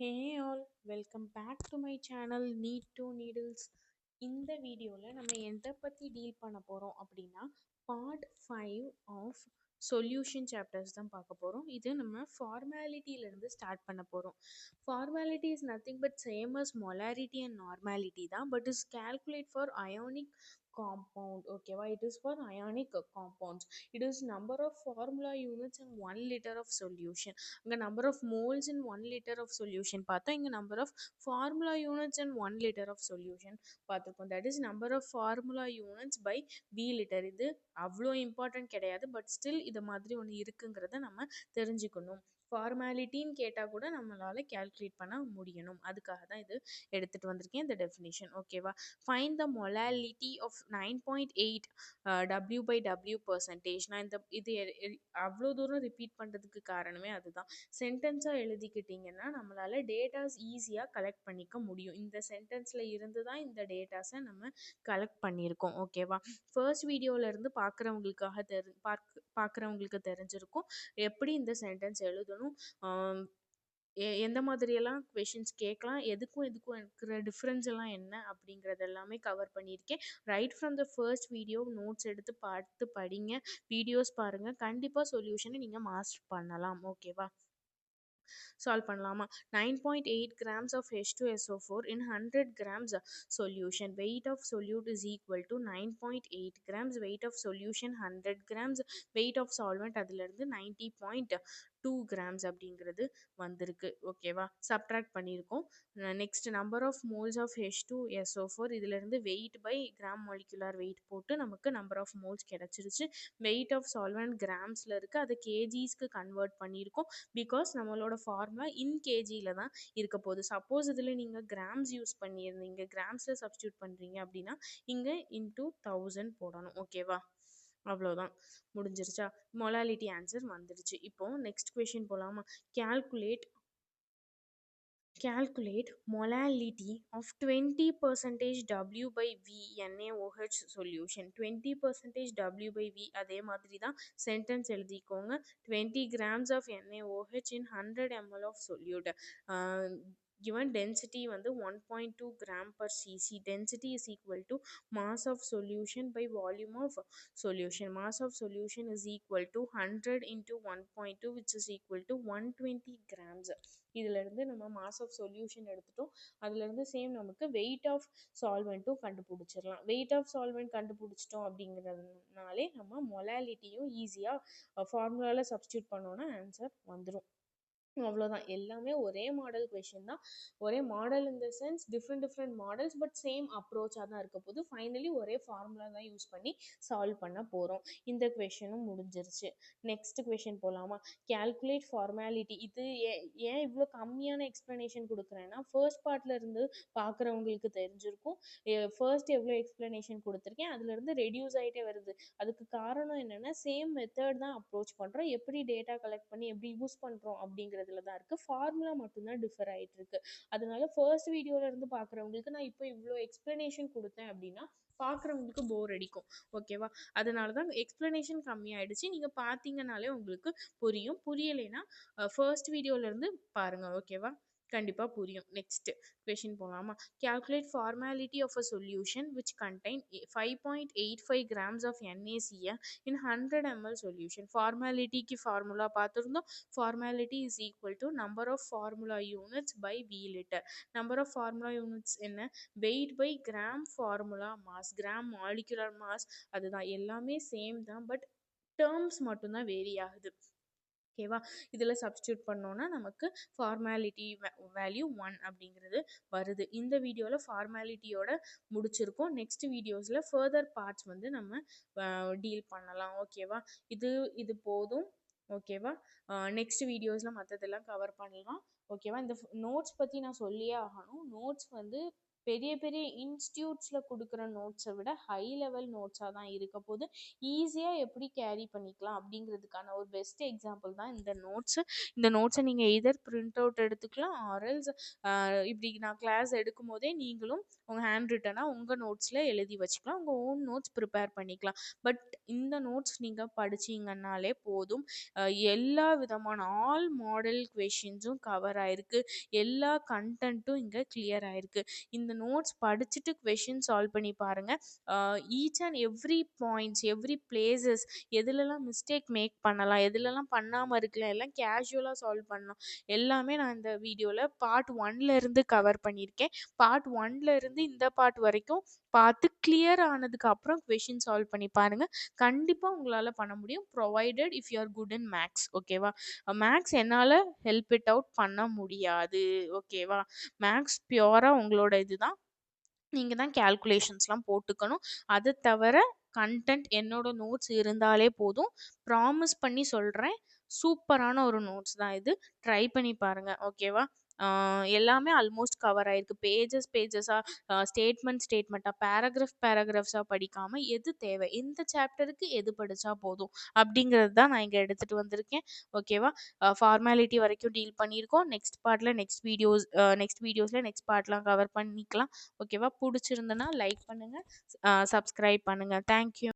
Hey all, welcome back to my channel Need to Needles. இந்த வீடியோவில் நம்ம எதை பற்றி டீல் பண்ண போகிறோம் அப்படின்னா பார்ட் 5 ஆஃப் சொல்யூஷன் சாப்டர்ஸ் தான் பார்க்க போகிறோம். இது நம்ம ஃபார்மாலிட்டியிலேருந்து ஸ்டார்ட் பண்ண போகிறோம். Formality is nothing but same as molarity and normality தான், but is calculate for ionic compound. ஓகேவா, it is for ionic compounds. It is number of formula units in 1 liter of solution. இங்கே number of moles in 1 liter of solution பார்த்தா இங்கே number of formula units in 1 liter of solution பார்த்துருக்கோம். That is number of formula units by V litre. இது அவ்வளோ important கிடையாது, but still இது மாதிரி ஒன்று இருக்குங்கிறத நம்ம தெரிஞ்சுக்கணும். ஃபார்மாலிட்டின்னு கேட்டால் கூட நம்மளால் கேல்குலேட் பண்ண முடியணும். அதுக்காக தான் இது எடுத்துகிட்டு வந்திருக்கேன், இந்த டெஃபினிஷன். ஓகேவா, find the molality of 9.8 W by W percentage. நான் இது அவ்வளோ தூரம் ரிப்பீட் பண்ணுறதுக்கு காரணமே அதுதான். சென்டென்ஸாக எழுதிக்கிட்டிங்கன்னா நம்மளால் டேட்டாஸ் ஈஸியாக கலெக்ட் பண்ணிக்க முடியும். இந்த சென்டென்ஸில் இருந்து தான் இந்த டேட்டாஸை நம்ம கலெக்ட் பண்ணியிருக்கோம். ஓகேவா, ஃபர்ஸ்ட் வீடியோவிலேருந்து பார்க்குறவங்களுக்கு தெரிஞ்சிருக்கும் எப்படி இந்த சென்டென்ஸ் எழுதணும், எந்த மாதிரியெல்லாம் கொஷின்ஸ் கேட்கலாம், எதுக்கும் இருக்கிற டிஃப்ரென்ஸ் எல்லாம் என்ன அப்படிங்கிறது எல்லாமே கவர் பண்ணியிருக்கேன். Right from the first video notes எடுத்து பார்த்து படிங்க, வீடியோஸ் பாருங்கள், கண்டிப்பாக சொல்யூஷனை நீங்கள் மாஸ்டர் பண்ணலாம். ஓகேவா, சால்வ் பண்ணலாமா? 9.8 grams of H2SO4 in 100 grams solution. Weight of solute is equal to 9.8 grams. Weight of solution 100 grams. Weight of solvent அதிலிருந்து 90.2 grams அப்படிங்கிறது வந்திருக்கு. ஓகேவா, சப்ட்ராக்ட் பண்ணியிருக்கோம். Next number of moles of H2SO4, இதிலிருந்து weight by gram molecular weight போட்டு நமக்கு number of moles கிடச்சிருச்சு. Weight of solvent கிராம்ஸில் இருக்குது, அதை கேஜிஸ்க்கு கன்வெர்ட் பண்ணியிருக்கோம். பிகாஸ் நம்மளோட ஃபார்முலா இன் கேஜியில் தான் இருக்க போகுது. சப்போஸ் இதில் நீங்கள் கிராம்ஸ் யூஸ் பண்ணியிருந்தீங்க, கிராம்ஸில் சப்ஸ்டியூட் பண்ணுறீங்க அப்படின்னா இங்கே இன்டூ 1000 போடணும். ஓகேவா, அவ்வளோதான், முடிஞ்சிருச்சா? மொலாலிட்டி ஆன்சர் வந்துடுச்சு. இப்போ நெக்ஸ்ட் கொஷின் போகலாமா? Calculate molality of 20% W by V NaOH solution. 20% W by V, அதே மாதிரி தான் சென்டென்ஸ் எழுதிக்கோங்க. 20 grams of NaOH in 100 ml of solute. Given density வந்து 1.2 gram per cc. Density is equal to mass of solution by volume of solution. Mass of solution is equal to 100 into 1.2 which is equal to 120 grams. இதிலிருந்து நம்ம mass of solution எடுத்துட்டோம், அதுலேருந்து same நமக்கு weight of சால்வெண்ட்டும் கண்டுபிடிச்சிடலாம். Wait of solvent கண்டுபிடிச்சிட்டோம் அப்படிங்கிறதுனாலே நம்ம மொலாலிட்டியும் ஈஸியாக ஃபார்முலாவில் சப்ஸ்டியூட் பண்ணோன்னா ஆன்சர் வந்துடும். அவ்வளோதான், எல்லாமே ஒரே மாடல் கொஷின் தான். ஒரே model in the sense different models, but same அப்ரோச்சாக தான் இருக்க போது. ஃபைனலி ஒரே ஃபார்முலா தான் யூஸ் பண்ணி சால்வ் பண்ண போகிறோம். இந்த கொஷனும் முடிஞ்சிருச்சு. நெக்ஸ்ட் கொஷின் போகலாமா? Calculate formality. இது ஏன் இவ்வளோ கம்மியான எக்ஸ்ப்ளனேஷன் கொடுக்குறேன்னா, ஃபர்ஸ்ட் பார்ட்ல இருந்து பார்க்குறவங்களுக்கு தெரிஞ்சிருக்கும் ஃபர்ஸ்ட் எவ்வளோ எக்ஸ்ப்ளனேஷன் கொடுத்துருக்கேன், அதுலேருந்து ரெடியூஸ் ஆகிட்டே வருது. அதுக்கு காரணம் என்னென்னா சேம் மெத்தட் தான் அப்ரோச் பண்ணுறோம், எப்படி டேட்டா கலெக்ட் பண்ணி எப்படி யூஸ் பண்ணுறோம் அப்படிங்கிறதுல தான் இருக்குது. ஃபார்முலா மட்டும்தான் டிஃபர் ஆகிட்டு இருக்கு. அதனால ஃபர்ஸ்ட் வீடியோல இருந்து பார்க்குறவங்களுக்கு நான் இப்போ இவ்வளோ எக்ஸ்ப்ளனேஷன் கொடுத்தேன் அப்படின்னா பார்க்குறவங்களுக்கு போர் அடிக்கும். ஓகேவா, அதனால தான் எக்ஸ்ப்ளனேஷன் கம்மியாயிடுச்சு. நீங்கள் பார்த்தீங்கன்னாலே உங்களுக்கு புரியும். புரியலைன்னா ஃபர்ஸ்ட் வீடியோலேருந்து பாருங்கள். ஓகேவா, கண்டிப்பாக புரியும். நெக்ஸ்ட் கொஷின் போகலாமா? Calculate formality of a solution which contain 5.85 grams of NaCl in 100 ml solution. ஃபார்மாலிட்டிக்கு ஃபார்முலா பார்த்துருந்தோம். Formality is equal to number of formula units by V litre. Number of formula units என்ன? Weight by gram formula mass, gram molecular mass. அதுதான், எல்லாமே same தான், but terms மட்டும்தான் vary ஆகுது. ஓகேவா, இதில் சப்ஸ்டியூட் பண்ணோன்னா நமக்கு ஃபார்மாலிட்டி வேல்யூ 1 அப்படிங்கிறது வருது. இந்த வீடியோவில் ஃபார்மாலிட்டியோட முடிச்சிருக்கோம். நெக்ஸ்ட் வீடியோஸில் ஃபர்தர் பார்ட்ஸ் வந்து நம்ம டீல் பண்ணலாம். ஓகேவா, இது போதும். ஓகேவா, நெக்ஸ்ட் வீடியோஸில் மற்றதெல்லாம் கவர் பண்ணலாம். ஓகேவா, இந்த நோட்ஸ் பற்றி நான் சொல்லியே ஆகணும். நோட்ஸ் வந்து பெரிய பெரிய இன்ஸ்டியூட்ஸில் கொடுக்குற நோட்ஸை விட ஹை லெவல் நோட்ஸாக தான் இருக்க போது. ஈஸியாக எப்படி கேரி பண்ணிக்கலாம் அப்படிங்கிறதுக்கான ஒரு பெஸ்ட் எக்ஸாம்பிள் தான் இந்த நோட்ஸு. இந்த நோட்ஸை நீங்கள் எதர் பிரிண்ட் அவுட் எடுத்துக்கலாம், ஆர்எல்ஸ் இப்படி நான் கிளாஸ் எடுக்கும் போதே நீங்களும் உங்கள் ஹேண்ட் ரிட்டனாக உங்கள் நோட்ஸில் எழுதி வச்சுக்கலாம், உங்கள் ஓன் நோட்ஸ் ப்ரிப்பேர் பண்ணிக்கலாம். பட் இந்த நோட்ஸ் நீங்கள் படிச்சீங்கன்னாலே போதும். எல்லா விதமான ஆல் மாடல் கொஷின்ஸும் கவர் ஆயிருக்கு, எல்லா கண்டென்ட்டும் இங்கே கிளியர் ஆயிருக்கு. இந்த நோட்ஸ் படிச்சுட்டு கொஷின் சால்வ் பண்ணி பாருங்கள். Each and every points, every places, எதுலலாம் மிஸ்டேக் மேக் பண்ணலாம், எதுலலாம் பண்ணாமல் இருக்கலாம், எல்லாம் கேஷுவலாக சால்வ் பண்ணலாம், எல்லாமே நான் இந்த வீடியோவில் பார்ட் 1ல இருந்து கவர் பண்ணியிருக்கேன். பார்ட் 1ல இருந்து இந்த பார்ட் வரைக்கும் பார்த்து கிளியர் ஆனதுக்கு அப்புறம் கொஷின் சால்வ் பண்ணி பாருங்க. கண்டிப்பாக உங்களால் பண்ண முடியும், provided if you are good in maths. ஓகேவா? மேக்ஸ் என்னால் ஹெல்ப் இட் அவுட் பண்ண முடியாது. ஓகேவா? மேக்ஸ் பியூராக உங்களோட இதுதான், நீங்கள் தான் கேல்குலேஷன்ஸ்லாம் போட்டுக்கணும். அதை தவிர கண்டென்ட் என்னோட நோட்ஸ் இருந்தாலே போதும். ப்ராமிஸ் பண்ணி சொல்கிறேன், சூப்பரான ஒரு நோட்ஸ் தான் இது. ட்ரை பண்ணி பாருங்கள். ஓகேவா? எல்லாமே ஆல்மோஸ்ட் கவர் ஆயிருக்கு. பேஜஸாக, ஸ்டேட்மெண்ட்டாக, பேராகிராஃப்ஸாக படிக்காமல் எது தேவை, எந்த சாப்டருக்கு எது படித்தா போதும் அப்படிங்கிறது தான் நான் இங்கே எடுத்துகிட்டு வந்திருக்கேன். ஓகேவா? ஃபார்மாலிட்டி வரைக்கும் டீல் பண்ணியிருக்கோம். நெக்ஸ்ட் வீடியோஸில் நெக்ஸ்ட் பார்ட்லாம் கவர் பண்ணிக்கலாம். ஓகேவா? பிடிச்சிருந்தனா லைக் பண்ணுங்கள், சப்ஸ்கிரைப் பண்ணுங்கள். தேங்க்யூ.